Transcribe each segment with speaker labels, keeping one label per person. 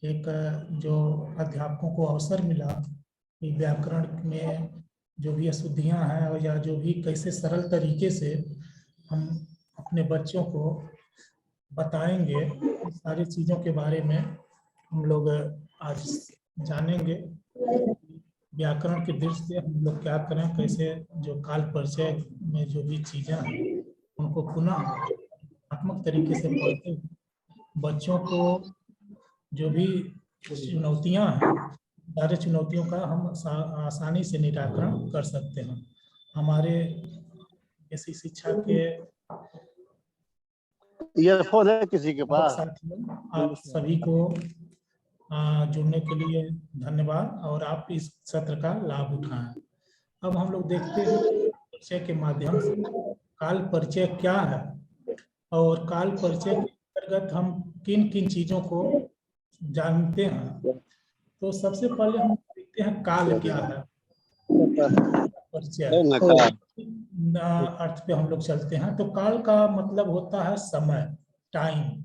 Speaker 1: एक जो अध्यापकों को अवसर मिला कि व्याकरण में जो भी अशुद्धियाँ हैं और या जो भी कैसे सरल तरीके से हम अपने बच्चों को बताएंगे, इस सारी चीज़ों के बारे में हम लोग आज जानेंगे। व्याकरण के दृष्टि से हम लोग क्या करें, कैसे जो काल परिचय में जो भी चीज़ें हैं उनको पुनः आत्मक तरीके से पढ़ते हुए बच्चों को जो भी चुनौतियां हैं, सारे चुनौतियों का हम आसानी से निराकरण कर सकते हैं। हमारे ऐसी शिक्षा के
Speaker 2: ईयरफोन है किसी के पास?
Speaker 1: साथियों, आप सभी को जुड़ने के लिए धन्यवाद और आप इस सत्र का लाभ उठाएं। अब हम लोग देखते हैं परिचय के माध्यम से काल परिचय क्या है और काल परिचय के अंतर्गत हम किन किन चीजों को जानते हैं। तो सबसे पहले हम देखते हैं काल क्या है। परिचय अर्थ पे हम लोग चलते हैं। तो काल का मतलब होता है समय, टाइम,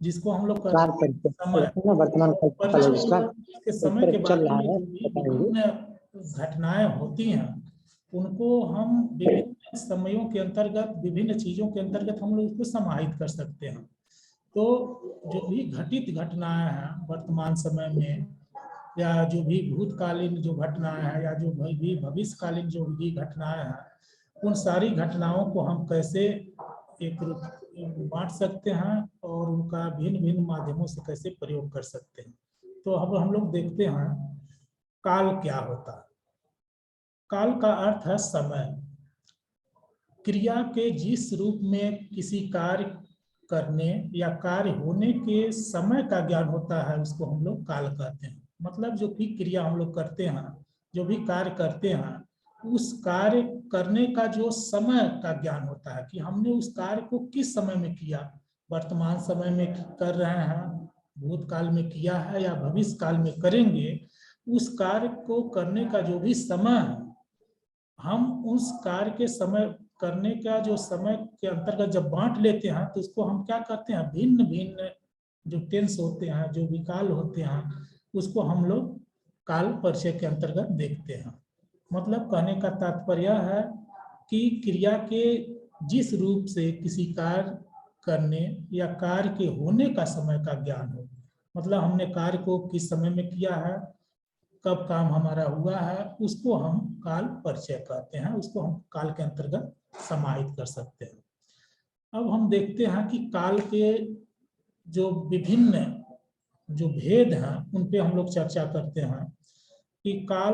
Speaker 1: जिसको हम लोग कहते हैं समय।
Speaker 3: वर्तमान
Speaker 1: के समय के बारे में जो भी विभिन्न घटनाएं होती हैं उनको हम विभिन्न समयों के अंतर्गत, विभिन्न चीजों के अंतर्गत हम लोग उसको समाहित कर सकते हैं। तो जो भी घटित घटनाएं हैं वर्तमान समय में, या जो भी भूतकालीन जो घटनाएं हैं, या जो भी भविष्यकालीन जो भी घटनाएं हैं, उन सारी घटनाओं को हम कैसे एक रूप बांट सकते हैं और उनका भिन्न भिन्न माध्यमों से कैसे प्रयोग कर सकते हैं। तो अब हम लोग देखते हैं काल क्या होता है। काल का अर्थ है समय। क्रिया के जिस रूप में किसी कार्य करने या कार्य होने के समय का ज्ञान होता है उसको हम लोग काल कहते हैं। मतलब जो भी क्रिया हम लोग करते हैं, जो भी कार्य करते हैं, उस कार्य करने का जो समय का ज्ञान होता है कि हमने उस कार्य को किस समय में किया, वर्तमान समय में कर रहे हैं, भूतकाल में किया है या भविष्य काल में करेंगे। उस कार्य को करने का जो भी समय है, हम उस कार्य के समय करने का जो समय के अंतर्गत जब बांट लेते हैं तो उसको हम क्या कहते हैं, भिन्न भिन्न जो टेंस होते हैं, जो विकाल होते हैं, उसको हम लोग काल परिचय के अंतर्गत देखते हैं। मतलब कहने का तात्पर्य है कि क्रिया के जिस रूप से किसी कार्य करने या कार्य के होने का समय का ज्ञान हो, मतलब हमने कार्य को किस समय में किया है, कब काम हमारा हुआ है, उसको हम काल परिचय कहते हैं। उसको हम काल के अंतर्गत समाहित कर सकते हैं। अब हम देखते हैं कि काल के जो विभिन्न जो भेद हैं उन पे हम लोग चर्चा करते हैं कि काल,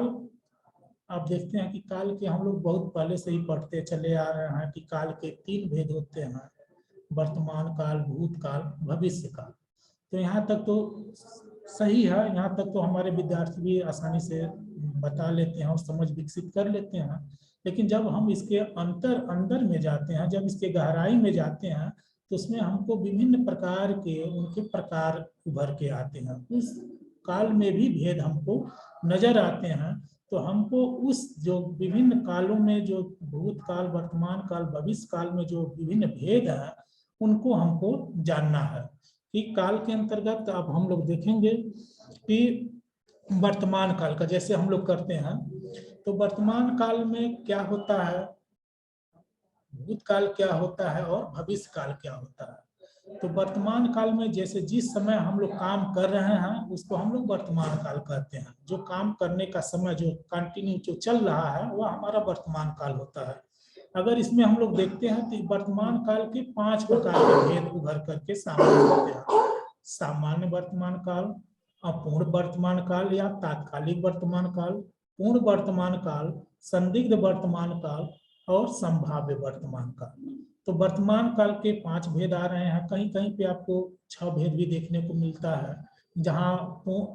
Speaker 1: आप देखते हैं कि काल के हम लोग बहुत पहले से ही पढ़ते चले आ रहे हैं कि काल के 3 भेद होते हैं, वर्तमान काल, भूतकाल, भविष्य काल। तो यहाँ तक तो सही है, यहाँ तक तो हमारे विद्यार्थी भी आसानी से बता लेते हैं और समझ विकसित कर लेते हैं। लेकिन जब हम इसके अंदर में जाते हैं, जब इसके गहराई में जाते हैं, तो उसमें हमको विभिन्न प्रकार के उनके प्रकार उभर के आते हैं। उस काल में भी भेद हमको नजर आते हैं। तो हमको उस जो विभिन्न कालों में जो भूतकाल, वर्तमान काल, भविष्य काल में जो विभिन्न भेद हैं उनको हमको जानना है कि काल के अंतर्गत अब हम लोग देखेंगे कि वर्तमान काल का जैसे हम लोग करते हैं, तो वर्तमान काल में क्या होता है, भूतकाल क्या होता है और भविष्य काल क्या होता है। तो वर्तमान काल में जैसे जिस समय हम लोग काम कर रहे हैं उसको हम लोग वर्तमान काल कहते हैं। जो काम करने का समय जो कंटिन्यू जो चल रहा है वह हमारा वर्तमान काल होता है। अगर इसमें हम लोग देखते हैं तो वर्तमान काल के 5 प्रकार के भेद उभर करके सामने आते हैं। सामान्य वर्तमान काल, अपूर्ण वर्तमान काल या तात्कालिक वर्तमान काल, पूर्ण वर्तमान काल, संदिग्ध वर्तमान काल और संभाव्य वर्तमान काल। तो वर्तमान काल के 5 भेद आ रहे हैं। कहीं कहीं पे आपको 6 भेद भी देखने को मिलता है, जहां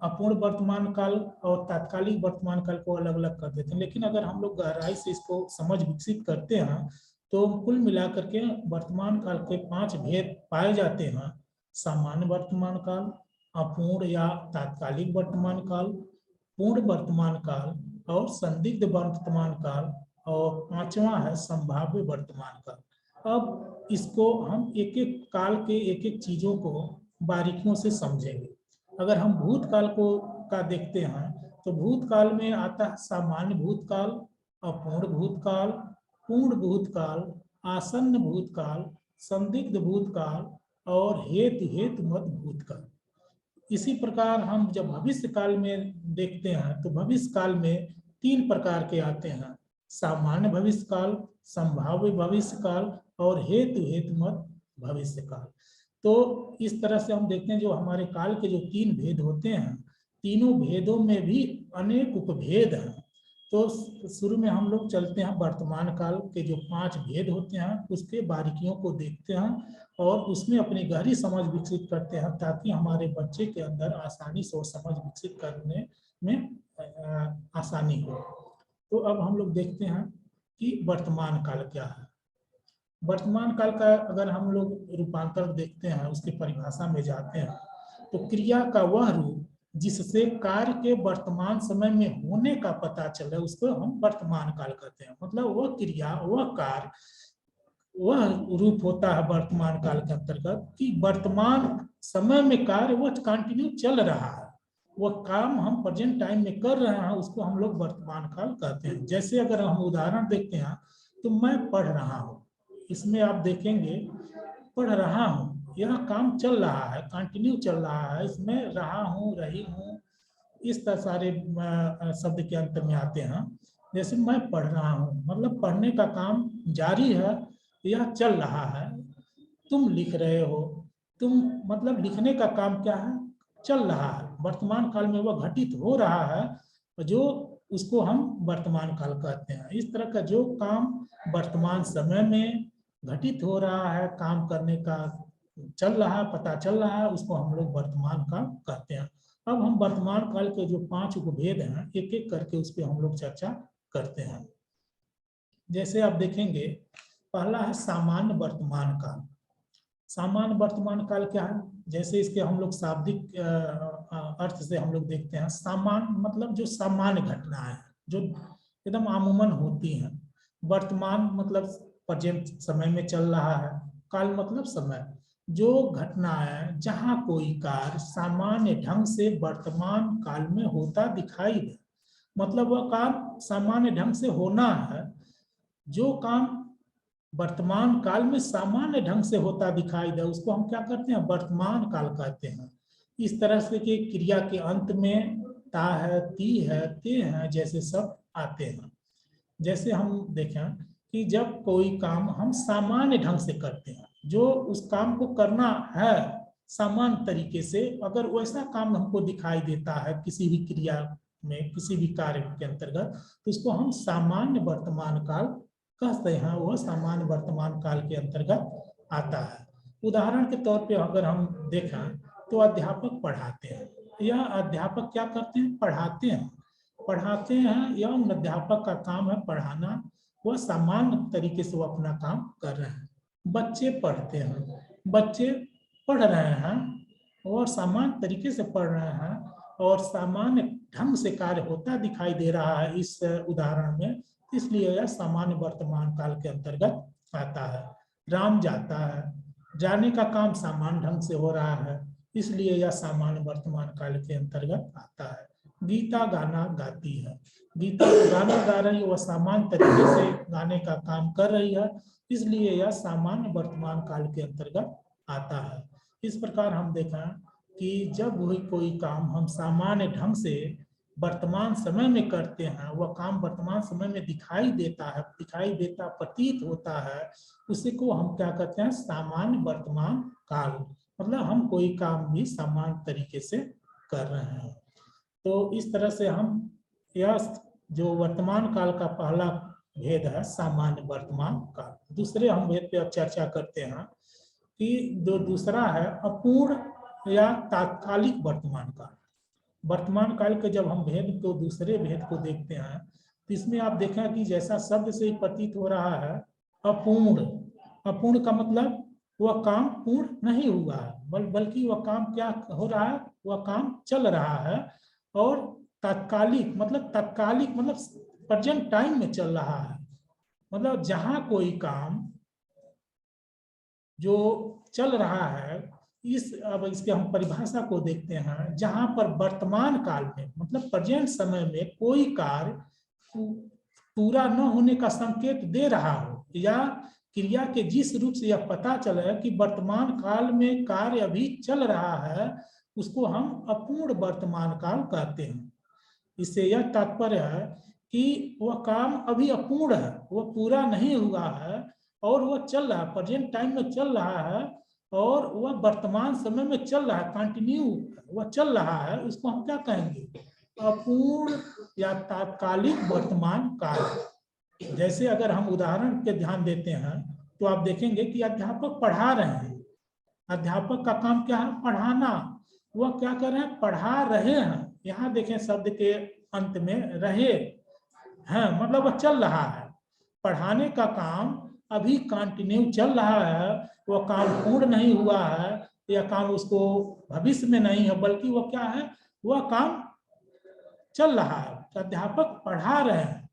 Speaker 1: अपूर्ण वर्तमान काल और तात्कालिक वर्तमान काल को अलग अलग कर देते हैं। लेकिन अगर हम लोग गहराई से इसको समझ विकसित करते हैं तो कुल मिलाकर के वर्तमान काल के 5 भेद पाए जाते हैं। सामान्य वर्तमान काल, अपूर्ण या तात्कालिक वर्तमान काल, पूर्ण वर्तमान काल और संदिग्ध वर्तमान काल, और 5वां है संभाव्य वर्तमान काल। अब इसको हम एक एक काल के एक एक चीजों को बारीकियों से समझेंगे। अगर हम भूतकाल का देखते हैं तो भूतकाल में आता है सामान्य भूतकाल, अपूर्ण भूतकाल, पूर्ण भूतकाल, आसन्न भूतकाल, संदिग्ध भूतकाल और हेतु हेतु मत भूतकाल। इसी प्रकार हम जब भविष्य काल में देखते हैं तो भविष्य काल में 3 प्रकार के आते हैं, सामान्य भविष्य काल, संभाव्य भविष्य काल और हेतु हेतु मत भविष्य काल। तो इस तरह से हम देखते हैं जो हमारे काल के जो 3 भेद होते हैं, तीनों भेदों में भी अनेक उपभेद हैं। तो शुरू में हम लोग चलते हैं वर्तमान काल के जो 5 भेद होते हैं उसके बारीकियों को देखते हैं और उसमें अपनी गहरी समझ विकसित करते हैं ताकि हमारे बच्चे के अंदर आसानी से समझ विकसित करने में आसानी हो। तो अब हम लोग देखते हैं कि वर्तमान काल क्या है। वर्तमान काल का अगर हम लोग रूपांतर देखते हैं, उसकी परिभाषा में जाते हैं तो क्रिया का वह रूप जिससे कार्य के वर्तमान समय में होने का पता चले उसको हम वर्तमान काल कहते हैं। मतलब वह क्रिया, वह कार्य, वह रूप होता है वर्तमान काल के अंतर्गत कि वर्तमान समय में कार्य वह कंटिन्यू चल रहा है, वह काम हम प्रेजेंट टाइम में कर रहे हैं, उसको हम लोग वर्तमान काल कहते हैं। जैसे अगर हम उदाहरण देखते हैं तो मैं पढ़ रहा हूँ, इसमें आप देखेंगे पढ़ रहा हूँ, यह काम चल रहा है, कंटिन्यू चल रहा है, इसमें रहा हूँ, रही हूँ, इस तरह सारे शब्द के अंत में आते हैं। जैसे मैं पढ़ रहा हूँ मतलब पढ़ने का काम जारी है, यह चल रहा है। तुम लिख रहे हो, तुम मतलब लिखने का काम क्या है, चल रहा है, वर्तमान काल में वह घटित हो रहा है जो उसको हम वर्तमान काल कहते हैं। इस तरह का जो काम वर्तमान समय में घटित हो रहा है, काम करने का चल रहा है, पता चल रहा है, उसको हम लोग वर्तमान काल कहते हैं। अब हम वर्तमान काल के जो 5 उपभेद हैं एक एक करके उस पर हम लोग चर्चा करते हैं। जैसे आप देखेंगे पहला है सामान्य वर्तमान काल। सामान्य वर्तमान काल क्या है, जैसे इसके हम लोग शाब्दिक अर्थ से हम लोग देखते हैं, सामान्य मतलब जो सामान्य घटनाएं हैं जो एकदम आमूमन होती हैं। वर्तमान मतलब प्रेजेंट समय में चल रहा है, काल मतलब समय, जो घटनाएं जहां कोई कार्य सामान्य ढंग से वर्तमान काल में होता दिखाई दे, मतलब वह काम सामान्य ढंग से होना है, जो काम वर्तमान काल में सामान्य ढंग से होता दिखाई दे उसको हम क्या करते हैं, वर्तमान काल कहते हैं। इस तरह से कि क्रिया के अंत में ता है, ती है, ते है जैसे सब आते हैं। जैसे हम देखें कि जब कोई काम हम सामान्य ढंग से करते हैं, जो उस काम को करना है सामान्य तरीके से, अगर वैसा काम हमको दिखाई देता है किसी भी क्रिया में, किसी भी कार्य के अंतर्गत, तो उसको हम सामान्य वर्तमान काल कहते हैं, वह सामान्य वर्तमान काल के अंतर्गत आता है। उदाहरण के तौर पे अगर हम देखें तो अध्यापक पढ़ाते हैं, यह अध्यापक क्या करते हैं, पढ़ाते हैं। पढ़ाते हैं एवं अध्यापक का काम है पढ़ाना, वह सामान्य तरीके से वो अपना काम कर रहे हैं। बच्चे पढ़ते हैं, बच्चे पढ़ रहे हैं और सामान्य तरीके से पढ़ रहे हैं और सामान्य ढंग से कार्य होता दिखाई दे रहा है इस उदाहरण में, इसलिए यह सामान्य वर्तमान काल के अंतर्गत आता है। राम जाता है, जाने का काम सामान्य ढंग से हो रहा है, इसलिए यह सामान्य वर्तमान काल के अंतर्गत आता है। गीता गाना गाती है, गीता गाना गा रही है, वह सामान्य तरीके से गाने का काम कर रही है, इसलिए यह सामान्य वर्तमान काल के अंतर्गत आता है। इस प्रकार हम देखा कि जब वही कोई काम हम सामान्य ढंग से वर्तमान समय में करते हैं, वह काम वर्तमान समय में दिखाई देता है, दिखाई देता प्रतीत होता है, उसी को हम क्या कहते हैं, सामान्य वर्तमान काल। मतलब हम कोई काम भी सामान्य तरीके से कर रहे हैं। तो इस तरह से हम यह जो वर्तमान काल का पहला भेद है सामान्य वर्तमान काल। दूसरे हम भेद पे अब चर्चा करते हैं कि जो दूसरा है अपूर्ण या तात्कालिक वर्तमान काल। वर्तमान काल के जब हम भेद को, दूसरे भेद को देखते हैं तो इसमें आप देखें कि जैसा शब्द से ही प्रतीत हो रहा है अपूर्ण, अपूर्ण का मतलब वह काम पूर्ण नहीं हुआ है, बल्कि वह काम क्या हो रहा है, वह काम चल रहा है। और तात्कालिक मतलब प्रेजेंट टाइम में चल रहा है, मतलब जहां कोई काम जो चल रहा है इस अब इसके हम परिभाषा को देखते हैं, जहां पर वर्तमान काल में मतलब प्रेजेंट समय में कोई कार्य पूरा न होने का संकेत दे रहा हो या क्रिया के जिस रूप से यह पता चले कि वर्तमान काल में कार्य अभी चल रहा है, उसको हम अपूर्ण वर्तमान काल कहते हैं। इससे यह तात्पर्य है कि वह काम अभी अपूर्ण है, वह पूरा नहीं हुआ है और वह चल रहा है, प्रेजेंट टाइम में चल रहा है और वह वर्तमान समय में चल रहा है, कंटिन्यू वह चल रहा है, उसको हम क्या कहेंगे? अपूर्ण या तात्कालिक वर्तमान काल। जैसे अगर हम उदाहरण के ध्यान देते हैं तो आप देखेंगे कि अध्यापक पढ़ा रहे हैं, अध्यापक का काम क्या है? पढ़ाना। वह क्या कर रहे हैं? पढ़ा रहे हैं। यहाँ देखें शब्द के अंत में रहे हैं, मतलब वह चल रहा है। पढ़ाने का काम अभी कंटिन्यू चल रहा है, वह काम पूर्ण नहीं हुआ है या काम उसको भविष्य में नहीं है, बल्कि वह क्या है? वह काम चल रहा है। अध्यापक पढ़ा रहे हैं,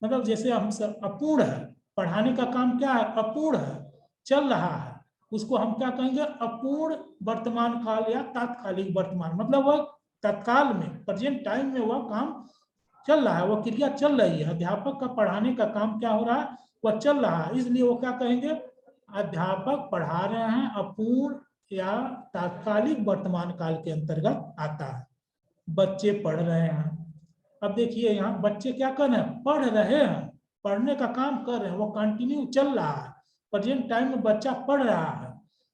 Speaker 1: मतलब जैसे हम सब अपूर्ण है, पढ़ाने का काम क्या है? अपूर्ण है, चल रहा है, उसको हम क्या कहेंगे? अपूर्ण वर्तमान काल या तात्कालिक वर्तमान। मतलब वह तत्काल में प्रेजेंट टाइम में वह काम चल रहा है, वह क्रिया चल रही है। अध्यापक का पढ़ाने का काम क्या हो रहा है? वह चल रहा है, इसलिए वो क्या कहेंगे? अध्यापक पढ़ा रहे हैं, अपूर्ण या तात्कालिक वर्तमान काल के अंतर्गत आता है। बच्चे पढ़ रहे हैं, अब देखिए यहाँ बच्चे क्या कर रहे हैं? पढ़ रहे हैं, पढ़ने का काम कर रहे हैं, वो कंटिन्यू चल रहा है। प्रेजेंट टाइम में बच्चा पढ़ रहा है,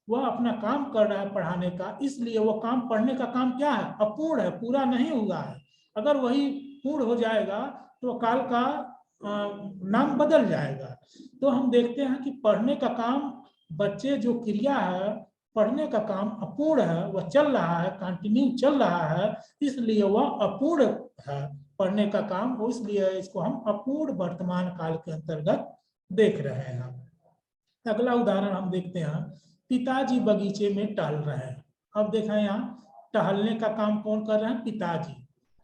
Speaker 1: वह अपना काम कर रहा है पढ़ाने का, इसलिए वो काम, पढ़ने का काम क्या है? अपूर्ण है, पूरा नहीं हुआ है। अगर वही पूर्ण हो जाएगा तो काल का नाम बदल जाएगा। तो हम देखते हैं कि पढ़ने का काम, बच्चे जो क्रिया है, पढ़ने का काम अपूर्ण है, वह चल रहा है, कंटिन्यू चल रहा है, इसलिए वह अपूर्ण है पढ़ने का काम, इसलिए इसको हम अपूर्ण वर्तमान काल के अंतर्गत देख रहे हैं। अगला उदाहरण हम देखते हैं, पिताजी बगीचे में टहल रहे हैं। अब देखा यहाँ टहलने का काम कौन कर रहे हैं? पिताजी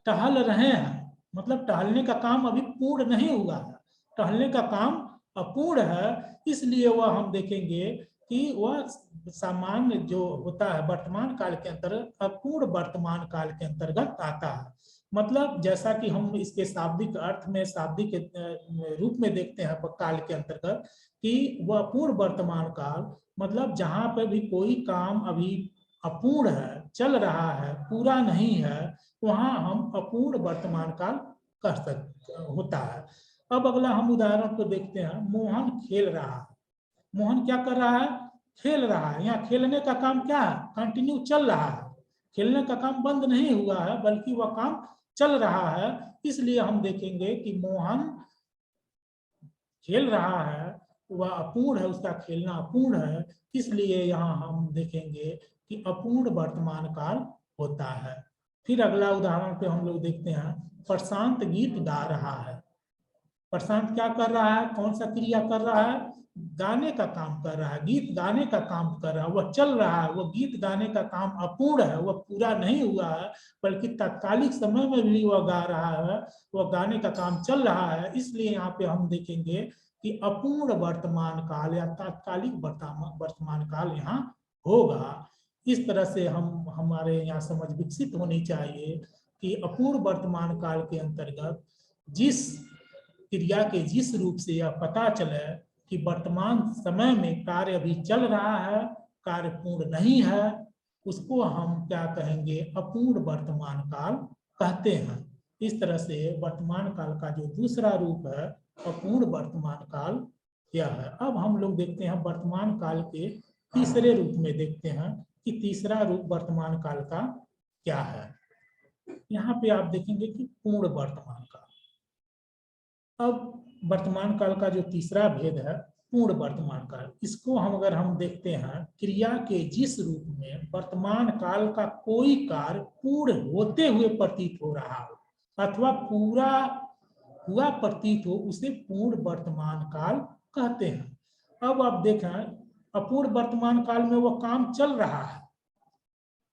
Speaker 1: टहल रहे हैं, मतलब टहलने का काम अभी पूर्ण नहीं हुआ है, टहलने का काम अपूर्ण है, इसलिए वह हम देखेंगे कि वह सामान्य जो होता है वर्तमान काल के अंतर्गत अपूर्ण वर्तमान काल के अंतर्गत आता है। मतलब जैसा कि हम इसके शाब्दिक अर्थ में, शाब्दिक रूप में देखते हैं काल के अंतर्गत कि वह अपूर्ण वर्तमान काल, मतलब जहां पर भी कोई काम अभी अपूर्ण है, चल रहा है, पूरा नहीं है, वहां हम अपूर्ण वर्तमान काल कह सकते होता है। अब अगला हम उदाहरण को देखते हैं, मोहन खेल रहा है। मोहन क्या कर रहा है? खेल रहा है। यहाँ खेलने का काम क्या है? कंटिन्यू चल रहा है, खेलने का काम बंद नहीं हुआ है, बल्कि वह काम चल रहा है, इसलिए हम देखेंगे कि मोहन खेल रहा है, वह अपूर्ण है, उसका खेलना अपूर्ण है, इसलिए यहाँ हम देखेंगे कि अपूर्ण वर्तमान काल होता है। फिर अगला उदाहरण पे हम लोग देखते हैं, प्रशांत गीत गा रहा है। प्रशांत क्या कर रहा है? कौन सा क्रिया कर रहा है? गाने का काम कर रहा है, गीत गाने का काम कर रहा है, वह चल रहा है, वह गीत गाने का काम अपूर्ण है, वह पूरा नहीं हुआ है, बल्कि तात्कालिक समय में भी वह गा रहा है, वह गाने का काम चल रहा है, इसलिए यहाँ पे हम देखेंगे कि अपूर्ण वर्तमान काल या तात्कालिक वर्तमान काल यहाँ होगा। इस तरह से हम, हमारे यहाँ समझ विकसित होनी चाहिए कि अपूर्ण वर्तमान काल के अंतर्गत जिस क्रिया के जिस रूप से यह पता चले कि वर्तमान समय में कार्य अभी चल रहा है, कार्य पूर्ण नहीं है, उसको हम क्या कहेंगे? अपूर्ण वर्तमान काल कहते हैं। इस तरह से वर्तमान काल का जो दूसरा रूप है अपूर्ण वर्तमान काल यह है। अब हम लोग देखते हैं वर्तमान काल के तीसरे रूप में, देखते हैं कि तीसरा रूप वर्तमान काल का क्या है। यहाँ पे आप देखेंगे कि पूर्ण वर्तमान काल। अब वर्तमान काल का जो तीसरा भेद है पूर्ण वर्तमान काल, इसको हम अगर हम देखते हैं, क्रिया के जिस रूप में वर्तमान काल का कोई कार्य पूर्ण होते हुए प्रतीत हो रहा हो अथवा पूरा हुआ प्रतीत हो, उसे पूर्ण वर्तमान काल कहते हैं। अब आप देखें, अपूर्ण वर्तमान काल में वह काम चल रहा है,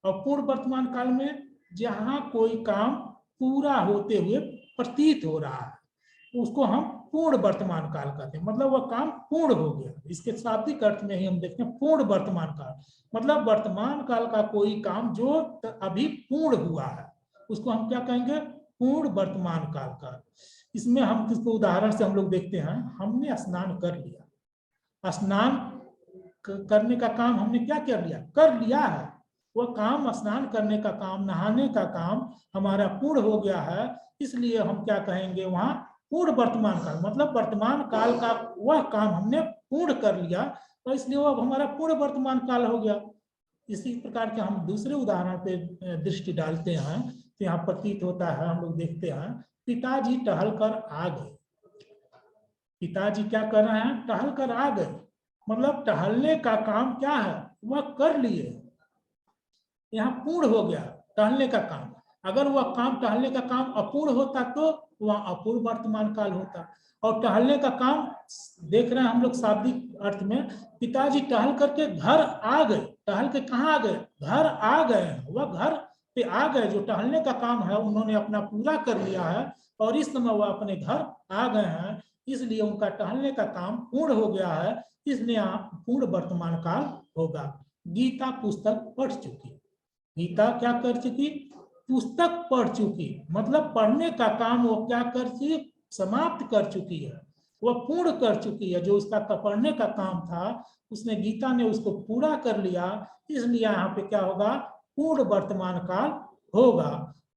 Speaker 1: अपूर्ण वर्तमान काल में जहां कोई काम पूरा होते हुए प्रतीत हो रहा है, उसको हम पूर्ण वर्तमान काल कहते हैं, मतलब वह काम पूर्ण हो गया। इसके शाब्दिक अर्थ में ही हम देखते हैं पूर्ण वर्तमान काल, मतलब वर्तमान काल का कोई काम जो अभी पूर्ण हुआ है उसको हम क्या कहेंगे, पूर्ण वर्तमान काल का। इसमें हम किसको उदाहरण से हम लोग देखते हैं, हमने स्नान कर लिया, स्नान करने का काम हमने क्या कर लिया है, वह काम स्नान करने का काम, नहाने का काम हमारा पूर्ण हो गया है, इसलिए हम क्या कहेंगे वहां पूर्ण वर्तमान काल, मतलब वर्तमान काल का वह काम हमने पूर्ण कर लिया तो इसलिए वह हमारा पूर्ण वर्तमान काल हो गया। इसी प्रकार के हम दूसरे उदाहरण पे दृष्टि डालते हैं तो यहाँ प्रतीत होता है, हम लोग देखते हैं पिताजी टहल कर आ गए, पिताजी क्या कर रहे हैं, टहल कर आ गए, मतलब टहलने का काम क्या है, वह कर लिए, यहाँ पूर्ण हो गया टहलने का काम। अगर वह काम टहलने का काम अपूर्ण होता तो वह अपूर्ण वर्तमान काल होता। और टहलने का काम देख रहे हैं हम लोग शाब्दिक अर्थ में, पिताजी टहल करके घर आ गए, टहल के कहाँ आ गए, घर आ गए, वह घर पे आ गए, जो टहलने का काम है उन्होंने अपना पूरा कर लिया है और इस समय वह अपने घर आ गए हैं, इसलिए उनका टहलने का काम पूर्ण हो गया है, इसलिए पूर्ण वर्तमान काल होगा। गीता पुस्तक पढ़ चुकी, गीता क्या कर चुकी, पुस्तक पढ़ चुकी, मतलब पढ़ने का काम वो क्या कर चुकी, समाप्त कर चुकी है, वह पूर्ण कर चुकी है, जो उसका पढ़ने का काम था उसने, गीता ने उसको पूरा कर लिया, इसलिए यहाँ पे क्या होगा, पूर्ण वर्तमान काल होगा।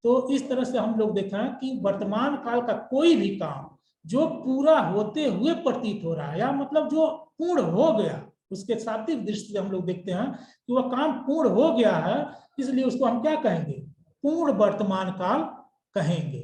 Speaker 1: तो इस तरह से हम लोग देखें कि वर्तमान काल का कोई भी काम जो पूरा होते हुए प्रतीत हो रहा है, या मतलब जो पूर्ण हो गया, उसके शाब्दिक दृष्टि से हम लोग देखते हैं कि वह काम पूर्ण हो गया है, इसलिए उसको हम क्या कहेंगे, पूर्ण वर्तमान काल कहेंगे।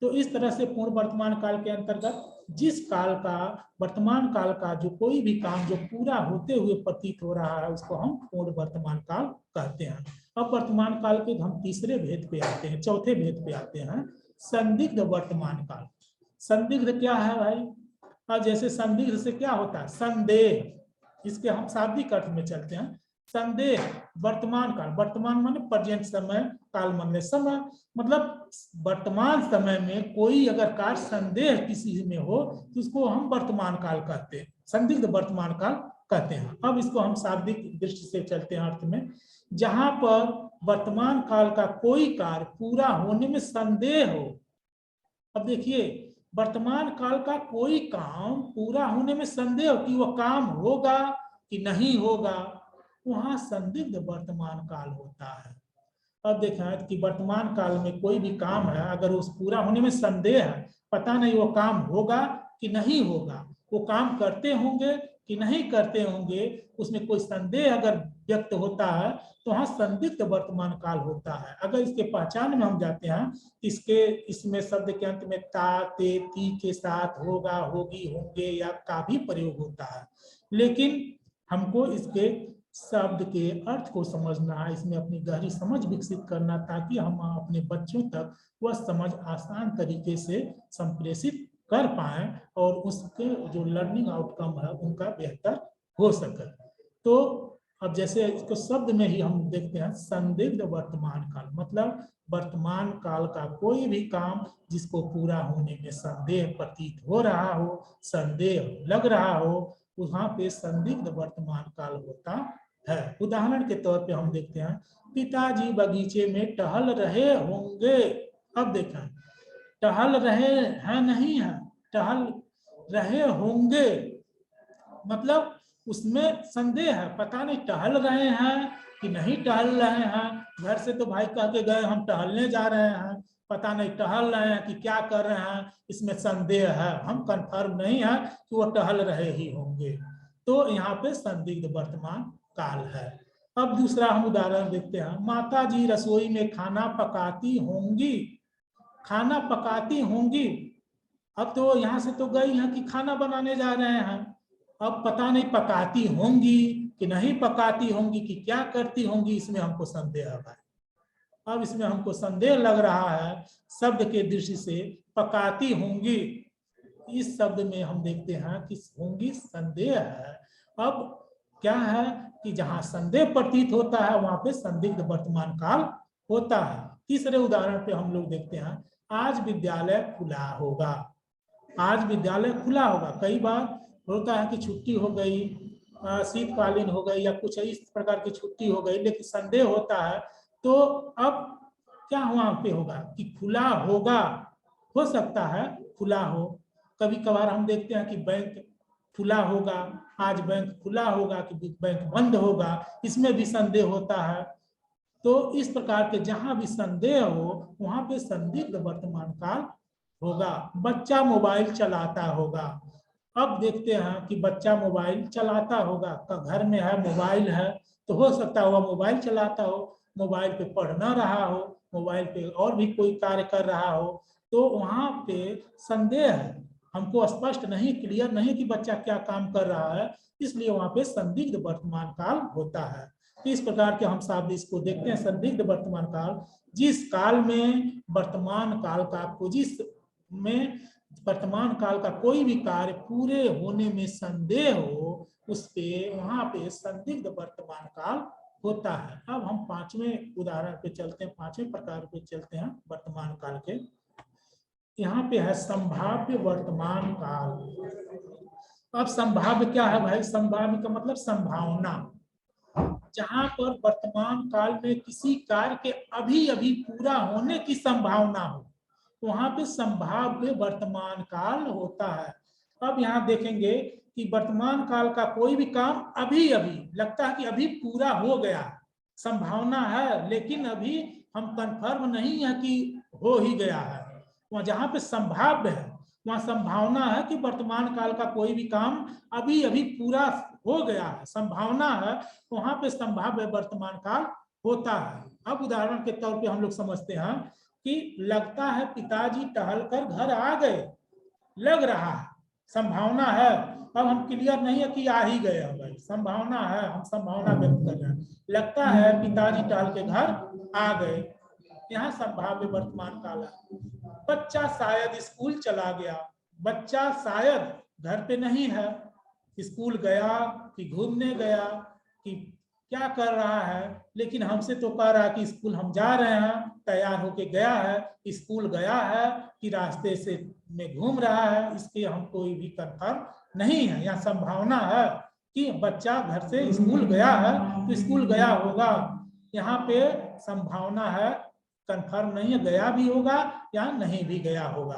Speaker 1: तो इस तरह से पूर्ण वर्तमान काल के अंतर्गत जिस काल का, वर्तमान काल का जो कोई भी काम जो पूरा होते हुए प्रतीत हो रहा है उसको हम पूर्ण वर्तमान काल कहते हैं। अब वर्तमान काल के हम तीसरे भेद पे आते हैं, चौथे भेद पे आते हैं, संदिग्ध वर्तमान काल। संदिग्ध क्या है भाई, अब जैसे संदिग्ध से क्या होता है, संदेह, इसके हम शाब्दिक अर्थ में चलते हैं। संदेह वर्तमान काल, वर्तमान माने प्रेजेंट समय, काल माने समय, मतलब वर्तमान समय में कोई अगर कार्य संदेह किसी में हो तो उसको हम वर्तमान काल कहते हैं, संदिग्ध वर्तमान काल कहते हैं। अब इसको हम शाब्दिक दृष्टि से चलते हैं अर्थ में, जहां पर वर्तमान काल का कोई कार्य पूरा होने में संदेह हो। अब देखिए वर्तमान काल का कोई काम पूरा होने में संदेह कि वह काम होगा कि नहीं होगा, वहां संदिग्ध वर्तमान काल होता है। अब देखें कि वर्तमान काल में कोई भी काम है, अगर उस पूरा होने में संदेह है, पता नहीं वो काम होगा कि नहीं होगा, वो काम करते होंगे कि नहीं करते होंगे, उसमें कोई संदेह अगर व्यक्त होता है तो वहां संदिग्ध वर्तमान काल होता है। अगर इसके पहचान में हम जाते हैं, इसमें शब्द के अंत में ता, ते, ती के साथ होगा, होगी, होंगे या का भी प्रयोग होता है, लेकिन हमको इसके शब्द के अर्थ को समझना है, इसमें अपनी गहरी समझ विकसित करना, ताकि हम अपने बच्चों तक वह समझ आसान तरीके से संप्रेषित कर पाए और उसके जो लर्निंग आउटकम है उनका बेहतर हो सके। तो अब जैसे इसको शब्द में ही हम देखते हैं, संदिग्ध वर्तमान काल, मतलब वर्तमान काल का कोई भी काम जिसको पूरा होने में संदेह प्रतीत हो रहा हो, संदेह लग रहा हो, वहां पे संदिग्ध वर्तमान काल होता है। उदाहरण के तौर पे हम देखते हैं, पिताजी बगीचे में टहल रहे होंगे। अब देखें, टहल रहे हैं नहीं है, टहल रहे होंगे, मतलब उसमें संदेह है, पता नहीं टहल रहे हैं कि नहीं टहल रहे हैं। घर से तो भाई कह के गए हम टहलने जा रहे हैं, पता नहीं टहल रहे हैं कि क्या कर रहे हैं, इसमें संदेह है, हम कंफर्म नहीं है कि वो टहल रहे ही होंगे। तो यहाँ पे संदिग्ध वर्तमान काल है। अब दूसरा हम उदाहरण देखते हैं, माता जी रसोई में खाना पकाती होंगी, खाना पकाती होंगी। अब तो यहाँ से तो गई हैं कि खाना बनाने जा रहे हैं, अब पता नहीं पकाती होंगी कि नहीं पकाती होंगी कि क्या करती होंगी, इसमें हमको संदेह है। अब इसमें हमको संदेह लग रहा है शब्द के दृष्टि से, पकाती होंगी, इस शब्द में हम देखते हैं कि होंगी संदेह है। अब क्या है कि जहां संदेह प्रतीत होता है वहां पे संदिग्ध वर्तमान काल होता है। तीसरे उदाहरण पे हम लोग देखते हैं, आज विद्यालय खुला होगा। आज विद्यालय खुला होगा। कई बार होता है कि छुट्टी हो गई, शीतकालीन हो गई या कुछ इस प्रकार की छुट्टी हो गई, लेकिन संदेह होता है। तो अब क्या वहां पे होगा कि खुला होगा, हो सकता है खुला हो। कभी कभार हम देखते हैं कि बैंक खुला होगा, आज बैंक खुला होगा कि बैंक बंद होगा, इसमें भी संदेह होता है। तो इस प्रकार के जहां भी संदेह हो वहां पे संदिग्ध वर्तमान काल होगा। बच्चा मोबाइल चलाता होगा, अब देखते हैं कि बच्चा मोबाइल चलाता होगा, का घर में है मोबाइल है, तो हो सकता है वह मोबाइल चलाता हो, मोबाइल पे पढ़ ना रहा हो, मोबाइल पे और भी कोई कार्य कर रहा हो। तो वहां पे संदेह है, हमको स्पष्ट नहीं, क्लियर नहीं कि बच्चा क्या काम कर रहा है, इसलिए वहां पे संदिग्ध वर्तमान काल होता है। तो इस प्रकार के हम शब्द इसको देखते हैं, संदिग्ध वर्तमान काल। जिस काल में वर्तमान काल का जिस में वर्तमान काल का कोई भी कार्य पूरे होने में संदेह हो, उस पे वहां पे संदिग्ध वर्तमान काल होता है। अब हम पांचवें उदाहरण पे चलते हैं, पांचवें प्रकार पे चलते हैं वर्तमान काल के। यहाँ पे है संभाव्य वर्तमान काल। अब संभाव्य क्या है भाई? संभाव्य का मतलब संभावना, जहां पर वर्तमान काल में किसी कार्य के अभी अभी पूरा होने की संभावना हो, वहां पे संभाव्य वर्तमान काल होता है। अब यहाँ देखेंगे कि वर्तमान काल का कोई भी काम अभी अभी लगता है कि अभी पूरा हो गया, संभावना है, लेकिन अभी हम कंफर्म नहीं है कि हो ही गया है। वहां जहां पे संभाव्य है वहां संभावना है कि वर्तमान काल का कोई भी काम अभी अभी पूरा हो गया है, संभावना है, वहां पे संभाव्य वर्तमान काल होता है। अब उदाहरण के तौर पे हम लोग समझते हैं कि लगता है पिताजी टहलकर घर आ गए, लग रहा है, संभावना है। अब हम क्लियर नहीं है कि आ ही गए हैं भाई, संभावना है, हम संभावना व्यक्त कर रहे हैं। लगता है पिताजी टहल के घर आ गए, यहाँ संभाव्य वर्तमान काल है। बच्चा शायद स्कूल चला गया, बच्चा शायद घर पे नहीं है, स्कूल गया कि घूमने गया कि क्या कर रहा है, लेकिन हमसे तो कह रहा है कि स्कूल हम जा रहे हैं, तैयार होके गया है, स्कूल गया है कि रास्ते से में घूम रहा है, इसके हम कोई भी कंफर्म नहीं है। यहाँ संभावना है कि बच्चा घर से स्कूल गया है तो स्कूल गया होगा, यहाँ पे संभावना है, कंफर्म नहीं है गया भी होगा या नहीं भी गया होगा।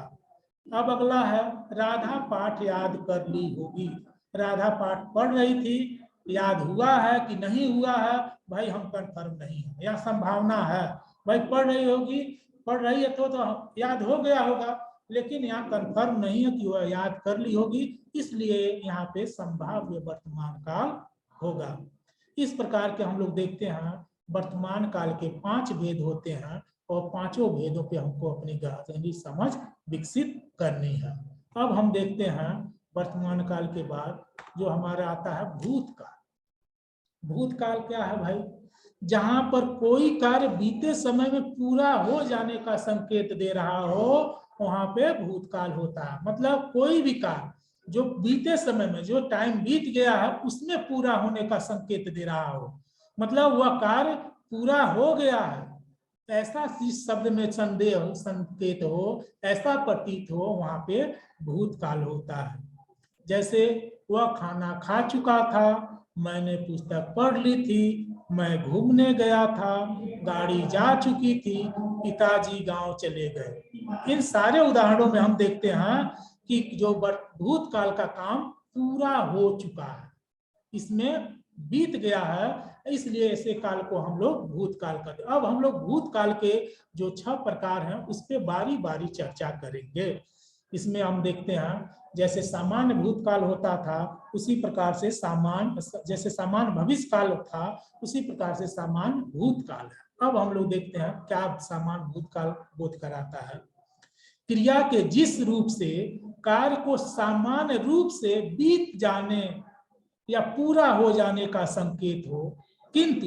Speaker 1: अब अगला है राधा पाठ याद कर ली होगी। राधा पाठ पढ़ रही थी, याद हुआ है कि नहीं हुआ है भाई हम कंफर्म नहीं है, या संभावना है भाई पढ़ रही होगी, पढ़ रही है तो याद हो गया होगा, लेकिन यहाँ कंफर्म नहीं है कि वह याद कर ली होगी, इसलिए यहाँ पे संभाव्य वर्तमान काल होगा। इस प्रकार के हम लोग देखते हैं वर्तमान काल के 5 भेद होते हैं और पांचों भेदों पे हमको अपनी गहरी समझ विकसित करनी है। अब हम देखते हैं वर्तमान काल के बाद जो हमारा आता है भूतकाल। भूतकाल क्या है भाई? जहां पर कोई कार्य बीते समय में पूरा हो जाने का संकेत दे रहा हो, वहां पे भूतकाल होता है। मतलब कोई भी कार्य जो बीते समय में, जो टाइम बीत गया है उसमें पूरा होने का संकेत दे रहा हो, मतलब वह कार्य पूरा हो गया है, ऐसा इस शब्द में संदेह संकेत हो, ऐसा प्रतीत हो, वहां पे भूतकाल होता है। जैसे वह खाना खा चुका था, मैंने पुस्तक पढ़ ली थी, मैं घूमने गया था, गाड़ी जा चुकी थी, पिताजी गांव चले गए। इन सारे उदाहरणों में हम देखते हैं कि जो भूतकाल का काम पूरा हो चुका है, इसमें बीत गया है, इसलिए ऐसे काल को हम लोग भूतकाल कहते हैं। अब हम लोग भूतकाल के जो 6 प्रकार हैं उस पर बारी बारी चर्चा करेंगे। इसमें हम देखते हैं जैसे सामान्य भूतकाल होता था उसी प्रकार से जैसे सामान्य भविष्य काल था उसी प्रकार से सामान्य भूतकाल है। अब हम लोग देखते हैं क्या सामान्य भूतकाल बोध कराता है। क्रिया के जिस रूप से कार्य को सामान्य रूप से बीत जाने या पूरा हो जाने का संकेत हो, किंतु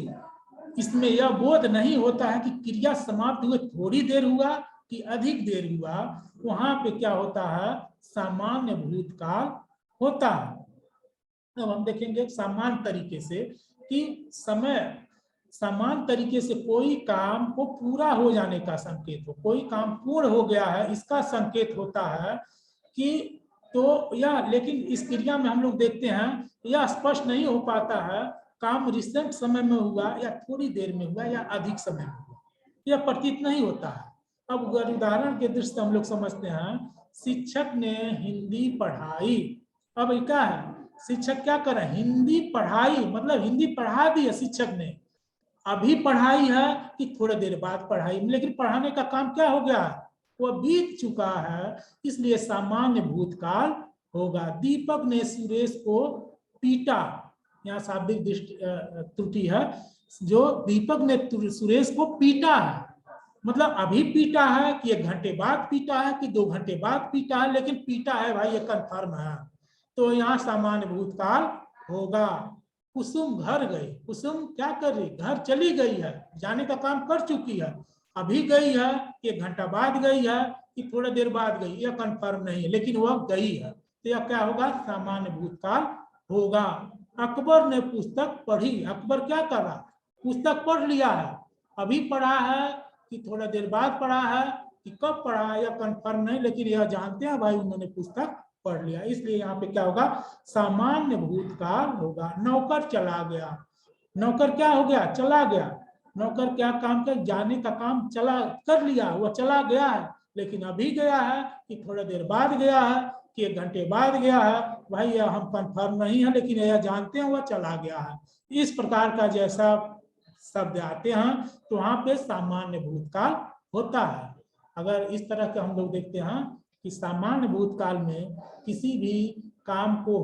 Speaker 1: इसमें यह बोध नहीं होता है कि क्रिया समाप्त हुए थोड़ी देर हुआ कि अधिक देर हुआ, वहां पे क्या होता है? सामान्य भूतकाल होता है। अब हम देखेंगे सामान्य तरीके से कि समय समान तरीके से कोई काम को पूरा हो जाने का संकेत हो, कोई काम पूर्ण हो गया है इसका संकेत होता है कि तो यह, लेकिन इस क्रिया में हम लोग देखते हैं यह स्पष्ट नहीं हो पाता है काम रिसेंट समय में हुआ या थोड़ी देर में हुआ या अधिक समय में हुआ, यह प्रतीत नहीं होता है। अब अगर उदाहरण के दृष्टि से हम लोग समझते हैं, शिक्षक ने हिंदी पढ़ाई। अब क्या है, शिक्षक क्या कर रहे हैं, हिंदी पढ़ाई, मतलब हिंदी पढ़ा दी है शिक्षक ने। अभी पढ़ाई है कि थोड़ी देर बाद पढ़ाई, लेकिन पढ़ाने का काम क्या हो गया, वो बीत चुका है, इसलिए सामान्य भूतकाल होगा। दीपक ने सुरेश को पीटा, यहाँ शाब्दिक त्रुटि है, जो दीपक ने सुरेश को पीटा है, मतलब अभी पीटा है कि 1 घंटे बाद पीटा है कि 2 घंटे बाद पीटा है, लेकिन पीटा है भाई, ये कन्फर्म है, तो यहाँ सामान्य भूतकाल होगा। कुसुम घर गई, कुसुम क्या कर रही, घर चली गई है, जाने का काम कर चुकी है, अभी गई है, 1 घंटा बाद गई है कि थोड़ी देर बाद गई, यह कंफर्म नहीं है, लेकिन वह गई है, तो यह क्या होगा, सामान्य भूतकाल होगा। अकबर ने पुस्तक पढ़ी, अकबर क्या कर रहा, पुस्तक पढ़ लिया है, अभी पढ़ा है कि थोड़ा देर बाद पढ़ा है कि कब पढ़ा है, यह कंफर्म नहीं, लेकिन यह जानते हैं भाई उन्होंने पुस्तक पढ़ लिया, इसलिए यहाँ पे क्या होगा, सामान्य भूतकाल होगा। नौकर चला गया, नौकर क्या हो गया, चला गया, नौकर क्या काम कर, जाने का काम चला कर लिया, वो चला गया है, लेकिन अभी गया है कि थोड़ा देर बाद गया है कि 1 घंटे बाद गया है, भाई यह हम कंफर्म नहीं है, लेकिन यह जानते हैं वह चला गया है। इस प्रकार का जैसा शब्द आते हैं तो वहां पे सामान्य भूतकाल होता है। अगर इस तरह के हम लोग देखते हैं कि सामान्य भूतकाल में किसी भी काम को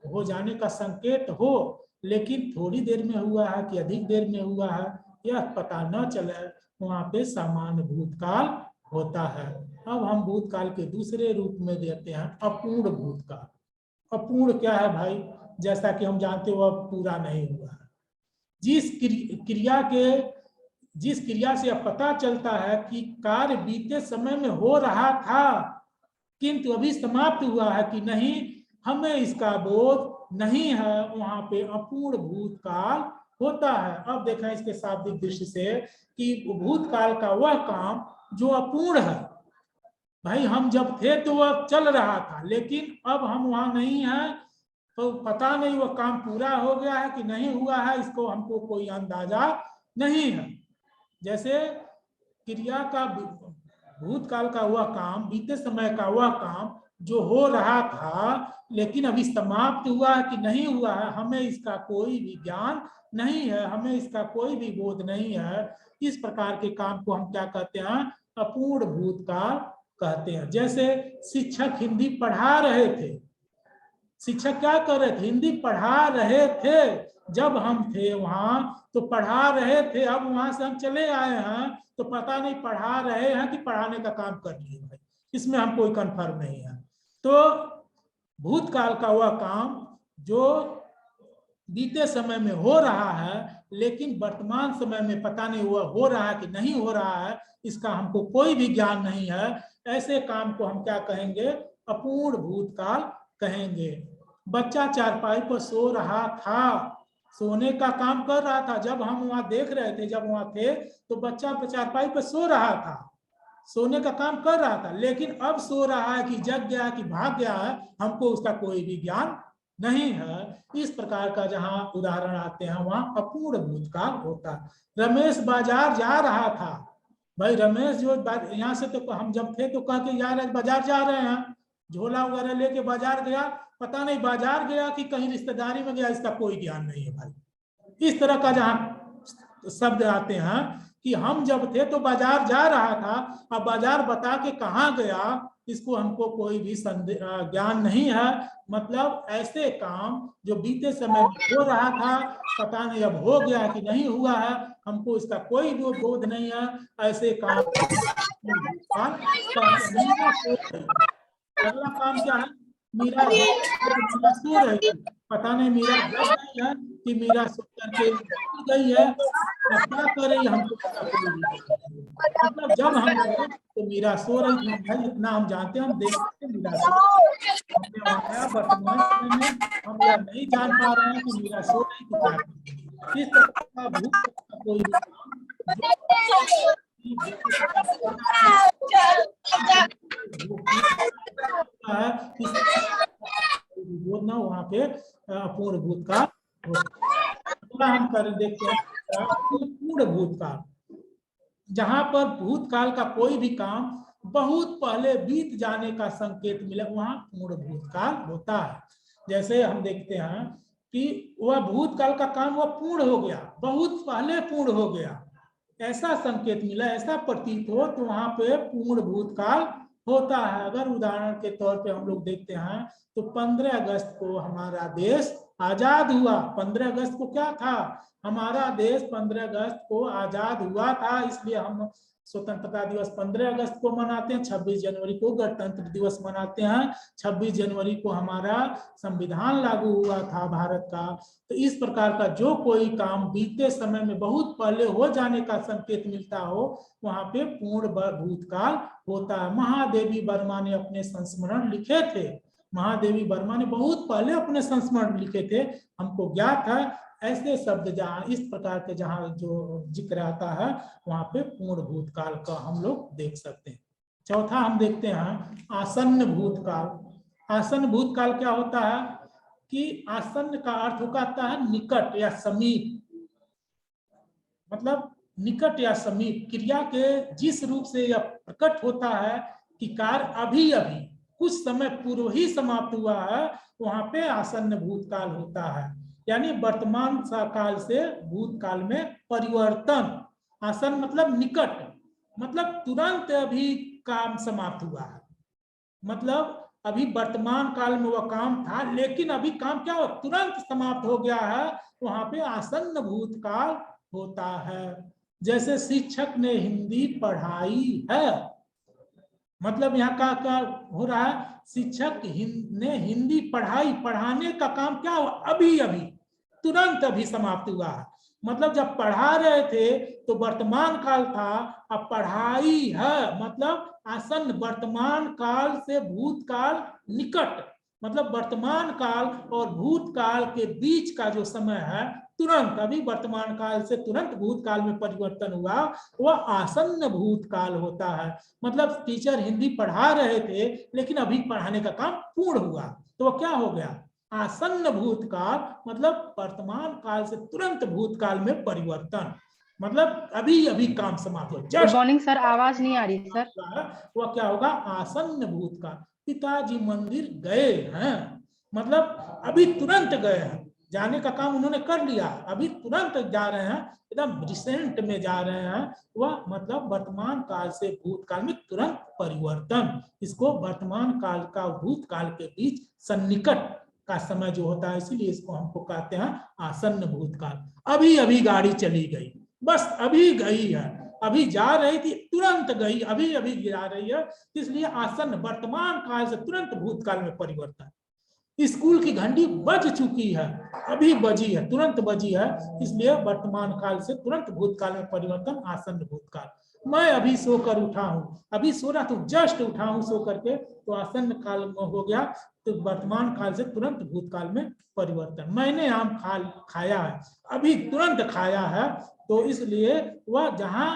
Speaker 1: हो जाने का संकेत हो, लेकिन थोड़ी देर में हुआ है कि अधिक देर में हुआ है यह पता न चले, वहां पे सामान्य भूतकाल होता है। अब हम भूतकाल के दूसरे रूप में देखते हैं अपूर्ण भूतकाल। अपूर्ण क्या है भाई, जैसा कि हम जानते हो वह पूरा नहीं हुआ है। जिस क्रिया से यह पता चलता है कि कार्य बीते समय में हो रहा था किंतु अभी समाप्त हुआ है कि नहीं, हमें इसका बोध नहीं है, वहां पे अपूर्ण भूतकाल होता है। अब देखा इसके शाब्दिक दृष्टि से कि भूतकाल का वह काम जो अपूर्ण है, भाई हम जब थे तो वह चल रहा था, लेकिन अब हम वहां नहीं है, तो पता नहीं वह काम पूरा हो गया है कि नहीं हुआ है, इसको हमको कोई अंदाजा नहीं है। जैसे क्रिया का भूतकाल का वह काम, बीते समय का वह काम जो हो रहा था लेकिन अभी समाप्त हुआ है कि नहीं हुआ है, हमें इसका कोई भी ज्ञान नहीं है, हमें इसका कोई भी बोध नहीं है। इस प्रकार के काम को हम क्या कहते हैं, अपूर्ण भूतकाल कहते हैं। जैसे शिक्षक हिंदी पढ़ा रहे थे, शिक्षक क्या कर रहे थे, हिंदी पढ़ा रहे थे, जब हम थे वहां तो पढ़ा रहे थे, अब वहां से हम चले आए हैं तो पता नहीं पढ़ा रहे हैं कि पढ़ाने का काम कर लिए भाई, इसमें हम कोई कंफर्म नहीं है। तो भूतकाल का वह काम जो बीते समय में हो रहा है लेकिन वर्तमान समय में पता नहीं हुआ हो रहा है कि नहीं हो रहा है, इसका हमको कोई भी ज्ञान नहीं है, ऐसे काम को हम क्या कहेंगे, अपूर्ण भूतकाल कहेंगे। बच्चा चारपाई पर सो रहा था, सोने का काम कर रहा था, जब हम वहां देख रहे थे, जब वहां थे तो बच्चा चारपाई पर सो रहा था, सोने का काम कर रहा था, लेकिन अब सो रहा है कि जग गया कि भाग गया है, हमको उसका कोई भी ज्ञान नहीं है। इस प्रकार का जहां उदाहरण आते हैं वहां अपूर्ण भूतकाल होता है। रमेश बाजार जा रहा था, भाई रमेश जो यहाँ से तो हम जब थे तो कह के यार बाजार जा रहे हैं, झोला वगैरह लेके बाजार गया, पता नहीं बाजार गया कि कहीं रिश्तेदारी में गया, इसका कोई ज्ञान नहीं है भाई। इस तरह का जहां शब्द आते हैं कि हम जब थे तो बाजार जा रहा था, अब बाजार बता के कहाँ गया, इसको हमको कोई भी ज्ञान नहीं है। मतलब ऐसे काम जो बीते समय में हो रहा था, पता नहीं अब हो गया कि नहीं हुआ है, हमको इसका कोई भी बोध नहीं है, ऐसे काम। अगला काम क्या है, मीरा सो रही थी, पता नहीं मीरा जग गई है कि मीरा सो करके गई है, क्या करे हमको, मतलब जब हम गए तो मीरा सो रही थी, भाई इतना हम जानते हैं, हम देखते मीरा सो वर्तमान समय में हम यह नहीं जान पा रहे हैं कि मीरा सो रही थी क्या। इस तरह का भूत का कोई अपूर्ण भूतकाल होता है। हम कर देखते हैं पूर्ण भूतकाल, जहां पर भूतकाल का कोई भी काम बहुत पहले बीत जाने का संकेत मिले वहां पूर्ण भूतकाल होता है। जैसे हम देखते हैं कि वह भूतकाल का काम वह पूर्ण हो गया, बहुत पहले पूर्ण हो गया, ऐसा संकेत मिला, ऐसा प्रतीत हो, तो वहां पे पूर्ण भूतकाल होता है। अगर उदाहरण के तौर पे हम लोग देखते हैं तो 15 अगस्त को हमारा देश आजाद हुआ। 15 अगस्त को क्या था, हमारा देश 15 अगस्त को आजाद हुआ था, इसलिए हम स्वतंत्रता दिवस 15 अगस्त को मनाते हैं। 26 जनवरी को गणतंत्र दिवस मनाते हैं। 26 जनवरी को हमारा संविधान लागू हुआ था भारत का। तो इस प्रकार का जो कोई काम बीते समय में बहुत पहले हो जाने का संकेत मिलता हो वहां पे पूर्ण भूतकाल होता है। महादेवी वर्मा ने अपने संस्मरण लिखे थे, महादेवी वर्मा ने बहुत पहले अपने संस्मरण लिखे थे, हमको ज्ञात है। ऐसे शब्द जहाँ इस प्रकार के जहाँ जो जिक्र आता है वहां पे पूर्ण भूतकाल का हम लोग देख सकते हैं। चौथा हम देखते हैं आसन्न भूतकाल। आसन्न भूतकाल क्या होता है कि आसन्न का अर्थ होता है निकट या समीप, मतलब निकट या समीप क्रिया के जिस रूप से यह प्रकट होता है कि कार्य अभी अभी कुछ समय पूर्व ही समाप्त हुआ है, वहां पे आसन्न भूतकाल होता है। यानी वर्तमान काल से भूतकाल में परिवर्तन। आसन्न मतलब निकट, मतलब तुरंत अभी काम समाप्त हुआ है, मतलब अभी वर्तमान काल में वह काम था लेकिन अभी काम क्या हो तुरंत समाप्त हो गया है, वहां पे आसन्न भूतकाल होता है। जैसे शिक्षक ने हिंदी पढ़ाई है, मतलब यहाँ का हो रहा है शिक्षक ने हिंदी पढ़ाई, पढ़ाने का काम क्या हुआ अभी अभी तुरंत अभी समाप्त हुआ है। मतलब जब पढ़ा रहे थे तो वर्तमान काल था, अब पढ़ाई है मतलब आसन्न वर्तमान काल से भूतकाल निकट, मतलब वर्तमान काल और भूतकाल के बीच का जो समय है तुरंत, अभी वर्तमान काल से तुरंत भूतकाल में परिवर्तन हुआ, वह आसन्न भूतकाल होता है। मतलब टीचर हिंदी पढ़ा रहे थे लेकिन अभी पढ़ाने का काम पूर्ण हुआ, तो वह क्या हो गया आसन्न भूतकाल, मतलब वर्तमान काल से तुरंत भूतकाल में परिवर्तन, मतलब अभी अभी काम समाप्त हो।
Speaker 3: गुड मॉर्निंग सर, आवाज नहीं आ रही सर।
Speaker 1: वह क्या होगा आसन्न भूतकाल। पिताजी मंदिर गए हैं, मतलब अभी तुरंत गए हैं, जाने का काम उन्होंने कर लिया, अभी तुरंत जा रहे हैं, एकदम रिसेंट में जा रहे हैं, वह मतलब वर्तमान काल से भूतकाल में तुरंत परिवर्तन। इसको वर्तमान काल का भूतकाल के बीच सन्निकट का समय जो होता है, इसीलिए इसको हमको कहते हैं आसन्न भूतकाल। अभी अभी गाड़ी चली गई, बस अभी गई है, अभी जा रही थी तुरंत गई, अभी अभी जा रही है, इसलिए आसन्न वर्तमान काल से तुरंत भूतकाल में परिवर्तन। स्कूल की घंटी बज चुकी है, अभी बजी है, तुरंत बजी है, इसलिए वर्तमान काल से तुरंत भूतकाल में परिवर्तन आसन्न भूतकाल। मैं अभी सोकर उठा हूँ, अभी सो रहा तो जस्ट उठा हूँ सो करके, तो आसन्न काल में हो गया, तो वर्तमान काल से तुरंत भूतकाल में परिवर्तन। मैंने आम खाया है, अभी तुरंत खाया है, तो इसलिए वह जहां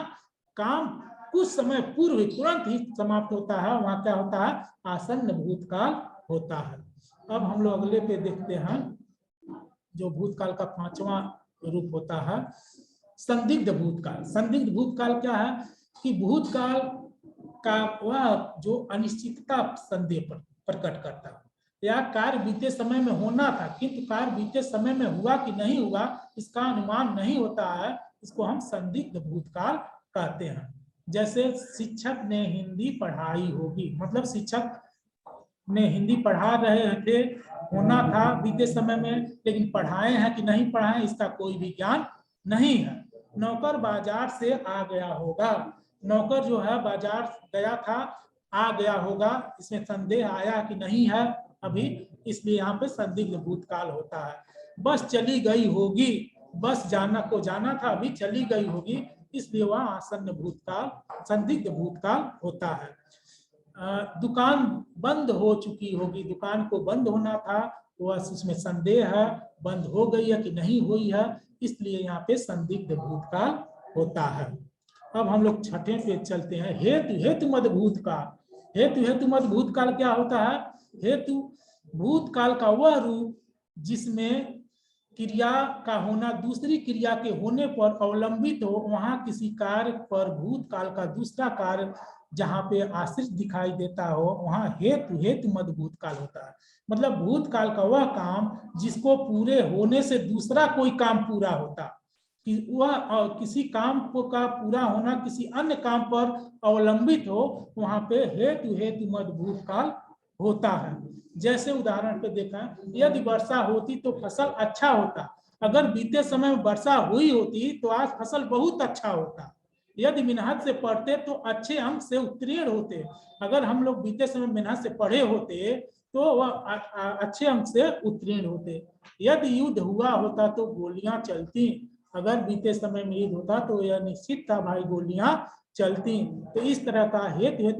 Speaker 1: काम कुछ समय पूर्व तुरंत ही समाप्त होता है वहां क्या होता है आसन्न भूतकाल होता है। अब हम लोग अगले पे देखते हैं, जो भूतकाल का 5वां रूप होता है संदिग्ध भूतकाल। संदिग्ध भूतकाल क्या है कि भूतकाल का वह जो अनिश्चितता संदेह पर प्रकट करता है, या कार्य बीते समय में होना था किंतु कार्य बीते समय में हुआ कि नहीं हुआ इसका अनुमान नहीं होता है, इसको हम संदिग्ध भूतकाल कहते हैं। जैसे शिक्षक ने हिंदी पढ़ाई होगी, मतलब शिक्षक ने हिंदी पढ़ा रहे थे, होना था बीते समय में, लेकिन पढ़ाए हैं कि नहीं पढ़ाए इसका कोई भी ज्ञान नहीं है। नौकर बाजार से आ गया होगा, नौकर जो है बाजार गया था, आ गया होगा, इसमें संदेह आया कि नहीं है अभी, इसलिए यहाँ पे संदिग्ध भूतकाल होता है। बस चली गई होगी, बस जाना था, अभी चली गई होगी, इसलिए वह आसन्न भूतकाल संदिग्ध भूतकाल होता है। दुकान बंद हो चुकी होगी, दुकान को बंद होना था, वह उसमें संदेह है बंद हो गई है कि नहीं हुई है, इसलिए यहाँ पे संदिग्ध भूतकाल होता है। अब हम लोग छठे पे चलते हैं, हेतु मद भूतकाल। हेतु मद भूतकाल क्या होता है? हेतु भूतकाल का वह रूप जिसमें क्रिया का होना दूसरी क्रिया के होने पर अवलंबित हो, वहां किसी कार्य पर भूतकाल का दूसरा कार्य जहां पे आश्रित दिखाई देता हो, वहां हेतु हेतु मद भूतकाल होता है। मतलब भूतकाल का वह काम जिसको पूरे होने से दूसरा कोई काम पूरा होता, कि वह किसी काम का पूरा होना किसी अन्य काम पर अवलंबित हो, वहां पे हेतु हेतु मद भूतकाल होता है। जैसे उदाहरण पे देखा, यदि वर्षा होती तो फसल अच्छा होता, अगर बीते समय में वर्षा हुई होती तो आज फसल बहुत अच्छा होता। यदि मेहनत से पढ़ते तो अच्छे अंक से उत्तीर्ण होते, अगर हम लोग बीते समय मेहनत से पढ़े होते तो वह अच्छे अंक से उत्तीर्ण होते। यदि युद्ध हुआ होता तो गोलियां चलती, अगर बीते समय में युद्ध होता तो यह निश्चित था भाई गोलियां चलती। तो इस तरह का हेतु